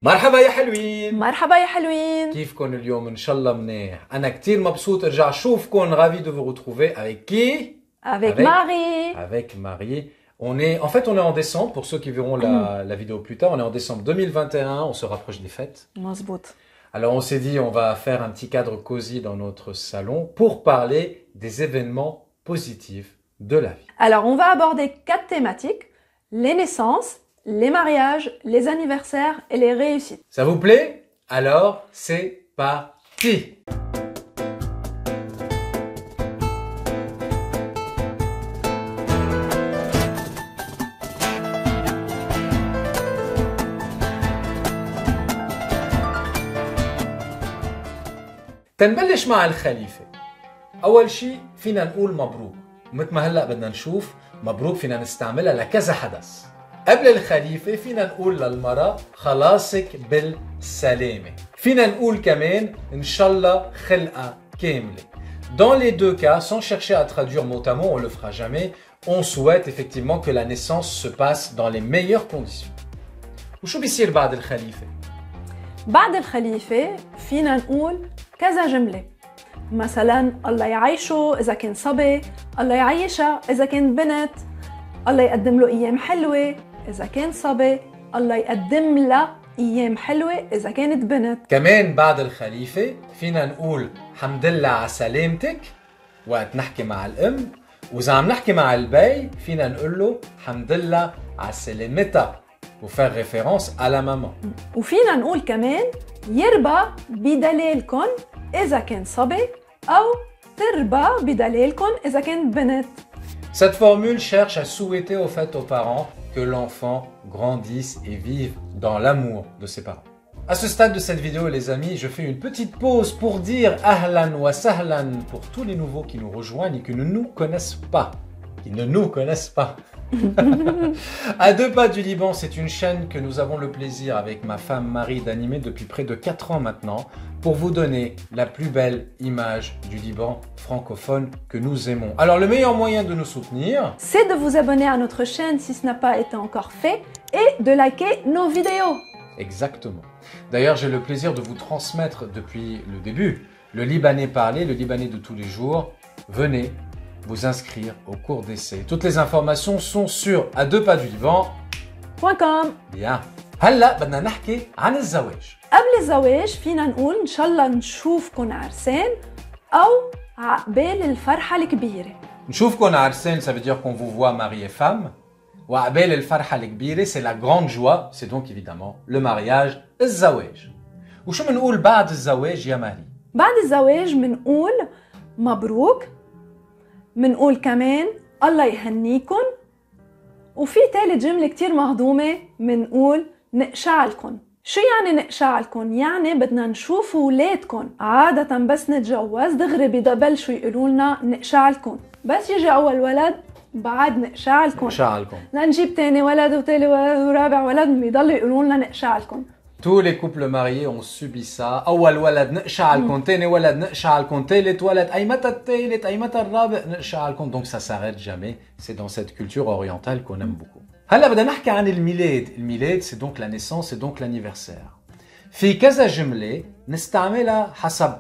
مرحبا يا حلوين. مرحبا يا حلوين. كيفكن اليوم؟ ان شاء الله منيح. انا كتير مبسوط ارجع اشوفكن. ravi de vous retrouver avec qui? Avec Marie. Avec Marie. On est en décembre pour ceux qui verront la vidéo plus tard. On est en décembre 2021, on se rapproche des fêtes. مزبوط. Alors on s'est dit on va faire un petit cadre cosy dans notre salon pour parler des événements positifs de la vie. Alors on va aborder 4 thématiques: les naissances, les mariages, les anniversaires et les réussites. Ça vous plaît? Alors c'est parti. تنبلش مع الخليفة. أول شيء فينا نقول مبروك، مثل ما هلأ بدنا نشوف مبروك فينا نستعملها لكذا حدث. قبل الخليفة فينا نقول للمرأة خلاصك بالسلامة. فينا نقول كمان إن شاء الله خلقة كاملة. Dans les deux cas, sans chercher à traduire mot à mot, on le fera jamais, on souhaite effectivement que la naissance se passe dans les meilleures conditions. وشو بيصير بعد الخليفة؟ بعد الخليفة فينا نقول كذا جملة، مثلا الله يعيشه إذا كان صبي، الله يعيشها إذا كان بنت، الله يقدم له أيام حلوة إذا كان صبي، الله يقدم لها أيام حلوة إذا كانت بنت. كمان بعد الخليفة فينا نقول حمد لله على سلامتك وقت نحكي مع الأم، وإذا عم نحكي مع البي فينا نقول له حمد لله على سلامتها pour faire référence à la maman. وفينا نقول كمان يربى بدليلكم إذا كان صبي أو تربى بدليلكم إذا كانت بنت. Cette formule cherche à souhaiter au fait aux parents que l'enfant grandisse et vive dans l'amour de ses parents. À ce stade de cette vidéo, les amis, je fais une petite pause pour dire ahlan wa sahlan pour tous les nouveaux qui nous rejoignent et qui ne nous connaissent pas. Qui ne nous connaissent pas. À deux pas du Liban, c'est une chaîne que nous avons le plaisir avec ma femme Marie d'animer depuis près de 4 ans maintenant pour vous donner la plus belle image du Liban francophone que nous aimons. Alors le meilleur moyen de nous soutenir, c'est de vous abonner à notre chaîne si ce n'a pas été encore fait et de liker nos vidéos. Exactement. D'ailleurs, j'ai le plaisir de vous transmettre depuis le début le Libanais parlé, le Libanais de tous les jours. Venez vous inscrire au cours d'essai. Toutes les informations sont sur à deux pas du Liban.com. Bien. هلا بدنا نحكي عن الزواج. قبل الزواج فينا نقول إن شاء الله نشوفكن عرسان أو عقبال الفرحة الكبيرة. نشوفكن عرسان, ça veut dire qu'on vous voit marié et femme. وعقبال الفرحة الكبيرة, c'est la grande joie, c'est donc évidemment le mariage, الزواج. وشو بنقول بعد الزواج يا ماري؟ بعد الزواج بنقول مبروك، منقول كمان الله يهنيكن، وفي ثالث جملة كتير مهضومة منقول نقشعلكن. شو يعني نقشعلكن؟ يعني بدنا نشوف ولادكن. عادة بس نتجوز دغري ببلشوا يقولوا لنا نقشعلكن، بس يجي أول ولد بعد نقشعلكن. لنجيب تاني ولد وتالي ولد ورابع ولد بيضلوا يقولوا لنا نقشعلكن. Tous les couples mariés ont subi ça. أول ولد نقشعلكن, تاني ولد نقشعلكن, تالت ولد أي متى التالت أي متى الرابع نقشعلكن. Donc ça s'arrête jamais. C'est dans cette culture orientale qu'on aime beaucoup. هلا بدنا نحكي عن الميلاد. الميلاد c'est donc la naissance, c'est donc l'anniversaire. في كذا جملة نستعملها حسب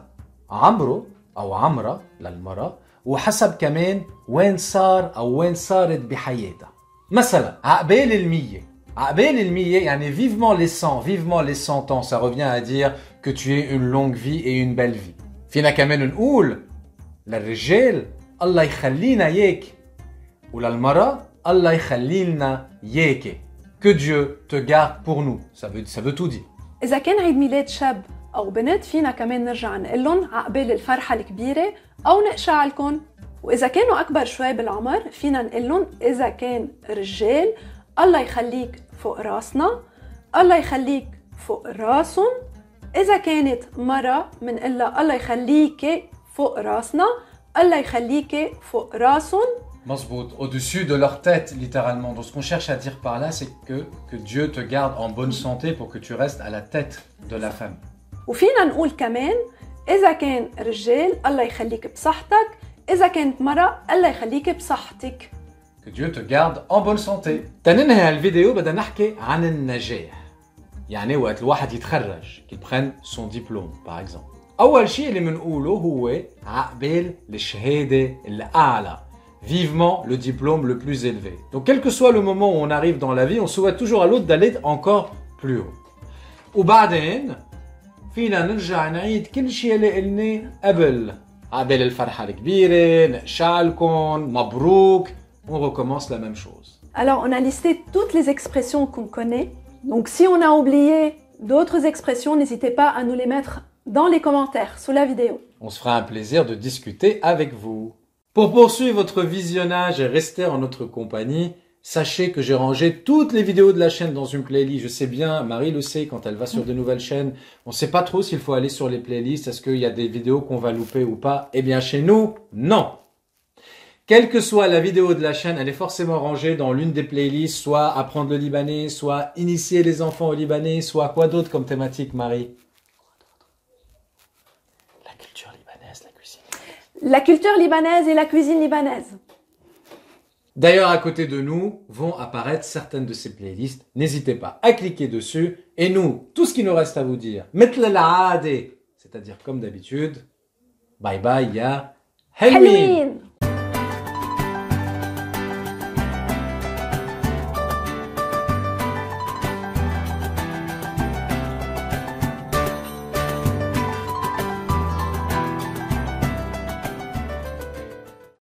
عمره أو عمرة للمرأة, وحسب كمان وين صار أو وين صارت بحياتها. مثلا عقبال المية. عقبال المية يعني vivement les 100 ans, ça revient à dire que tu aies une longue vie et une belle vie. فينا كمان نقول للرجال الله يخلينا ياك, وللمرأة الله يخلي لنا ياك. Que Dieu te garde pour nous. Ça veut tout dire. إذا كان عيد ميلاد شاب أو بنت فينا كمان نرجع نقول لهم عقبال الفرحة الكبيرة أو نقشعلكن. وإذا كانوا أكبر شوي بالعمر فينا نقول لهم إذا كان رجال الله يخليك فوق راسنا, الله يخليك فوق راسهم. إذا كانت مرة منقول لها الله يخليك فوق راسنا, الله يخليك فوق راسهم. Mazbout, au-dessus de leur tête, littéralement. Donc ce qu'on cherche à dire par là, c'est que Dieu te garde en bonne santé pour que tu restes à la tête de la famille. وفينا نقول كمان إذا كان رجال الله يخليك بصحتك, إذا كانت مرة الله يخليك بصحتك. Que Dieu te garde en bonne santé. تننهي الفيديو بدنا نحكي عن النجاح. يعني وقت الواحد يتخرج qu'il prenne son diplôme par exemple. أول شيء اللي بنقوله هو عقبال الشهادة الأعلى. Vivement le diplôme le plus élevé. Donc quel que soit le moment où on arrive dans la vie, on souhaite toujours à l'autre d'aller encore plus haut. وبعدين فينا نرجع نعيد كل شيء اللي قلناه قبل. عقبال الفرحة الكبيرة، نقشعلكم، مبروك. On recommence la même chose. Alors, on a listé toutes les expressions qu'on connaît. Donc, si on a oublié d'autres expressions, n'hésitez pas à nous les mettre dans les commentaires sous la vidéo. On se fera un plaisir de discuter avec vous. Pour poursuivre votre visionnage et rester en notre compagnie, sachez que j'ai rangé toutes les vidéos de la chaîne dans une playlist. Je sais bien, Marie le sait, quand elle va sur de nouvelles chaînes, on ne sait pas trop s'il faut aller sur les playlists, est-ce qu'il y a des vidéos qu'on va louper ou pas. Eh bien, chez nous, non. Quelle que soit la vidéo de la chaîne, elle est forcément rangée dans l'une des playlists, soit apprendre le libanais, soit initier les enfants au libanais, soit quoi d'autre comme thématique, Marie? La culture libanaise, la cuisine. La culture libanaise et la cuisine libanaise. D'ailleurs, à côté de nous vont apparaître certaines de ces playlists. N'hésitez pas à cliquer dessus. Et nous, tout ce qu'il nous reste à vous dire, مثل العادة, c'est-à-dire comme d'habitude, bye bye, ya Halloween.